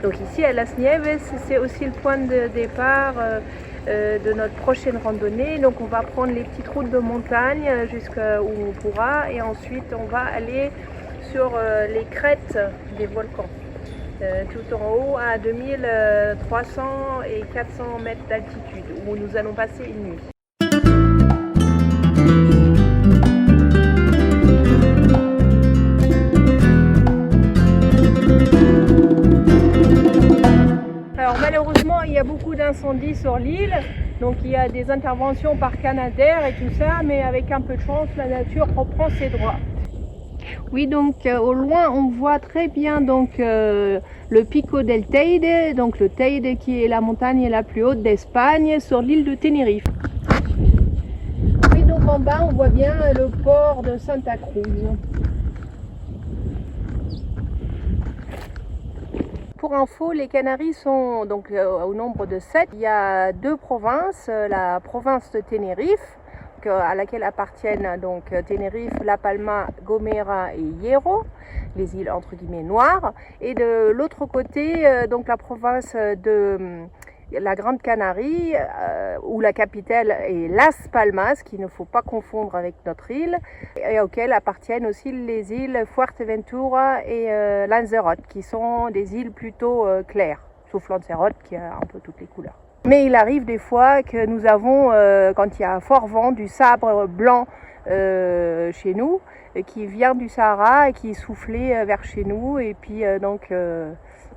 Donc ici à Las Nieves, c'est aussi le point de départ de notre prochaine randonnée. Donc on va prendre les petites routes de montagne jusqu'à où on pourra et ensuite on va aller sur les crêtes des volcans. Tout en haut à 2300 et 400 mètres d'altitude où nous allons passer une nuit. Alors malheureusement il y a beaucoup d'incendies sur l'île, donc il y a des interventions par Canadair et tout ça, mais avec un peu de chance la nature reprend ses droits. Oui, donc au loin on voit très bien donc le Pico del Teide, donc le Teide qui est la montagne la plus haute d'Espagne sur l'île de Tenerife. Oui, donc en bas on voit bien le port de Santa Cruz. Pour info, les Canaries sont donc au nombre de 7. Il y a 2 provinces, la province de Tenerife, à laquelle appartiennent donc Tenerife, La Palma, Gomera et Hierro, les îles entre guillemets noires, et de l'autre côté donc la province de la Grande Canarie, où la capitale est Las Palmas, qu'il ne faut pas confondre avec notre île, et auxquelles appartiennent aussi les îles Fuerteventura et Lanzarote, qui sont des îles plutôt claires, sauf Lanzarote qui a un peu toutes les couleurs. Mais il arrive des fois que nous avons, quand il y a un fort vent, du sabre blanc chez nous, qui vient du Sahara et qui est soufflé vers chez nous. Et puis donc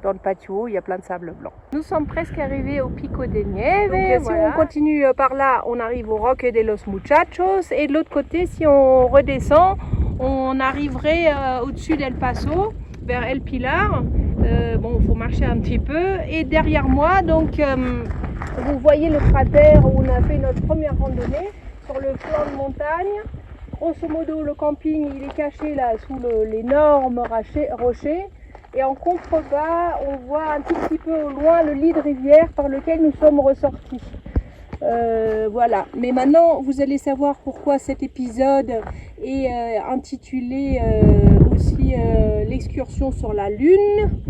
dans le patio, il y a plein de sable blanc. Nous sommes presque arrivés au Pico de Nieve. Donc, si on continue par là, on arrive au Roque de los Muchachos. Et de l'autre côté, si on redescend, on arriverait au-dessus d'El Paso, vers El Pilar. Bon, il faut marcher un petit peu. Et derrière moi, donc... vous voyez le cratère où on a fait notre première randonnée sur le flanc de montagne. Grosso modo, le camping il est caché là sous l'énorme rocher. Et en contrebas, on voit un tout petit peu au loin le lit de rivière par lequel nous sommes ressortis. Voilà. Mais maintenant, vous allez savoir pourquoi cet épisode est intitulé aussi l'excursion sur la Lune.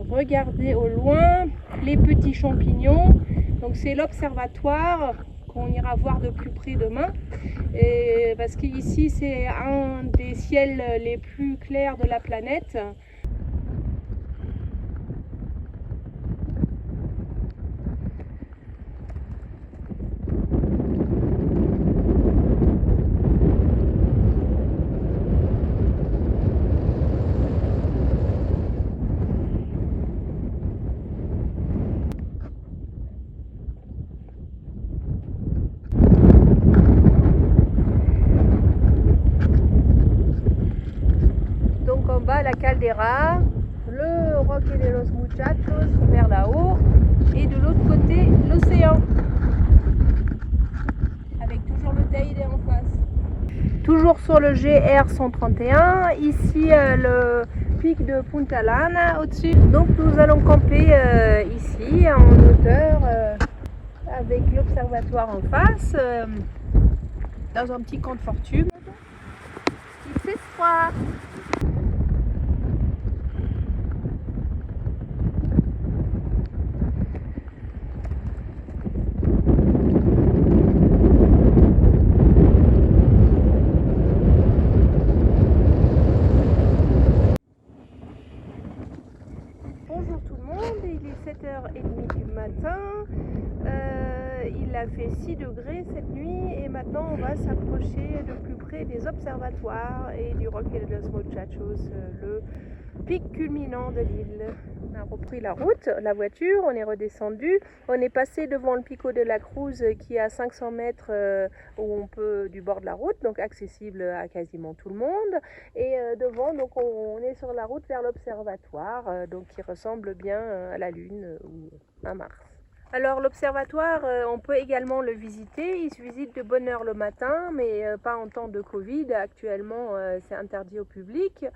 Regardez au loin les petits champignons. Donc c'est l'observatoire qu'on ira voir de plus près demain. Et parce qu'ici c'est un des ciels les plus clairs de la planète. La Caldera, le Roque de los Muchachos vers là-haut et de l'autre côté l'océan avec toujours le Teide en face. Toujours sur le GR 131, ici le pic de Punta Lana au-dessus. Donc nous allons camper ici en hauteur avec l'observatoire en face dans un petit camp de fortune. Il fait froid. Bonjour tout le monde, il est 7h30 du matin, il a fait 6 degrés cette nuit et maintenant on va s'approcher de plus près des observatoires et du Roque de los Muchachos, le pic culminant de l'île. On a repris la route, la voiture, on est redescendu, on est passé devant le Pico de la Cruz qui est à 500 mètres où on peut du bord de la route, donc accessible à quasiment tout le monde. Et devant, donc on est sur la route vers l'observatoire, donc qui ressemble bien à la Lune ou à Mars. Alors l'observatoire, on peut également le visiter. Il se visite de bonne heure le matin, mais pas en temps de Covid. Actuellement, c'est interdit au public.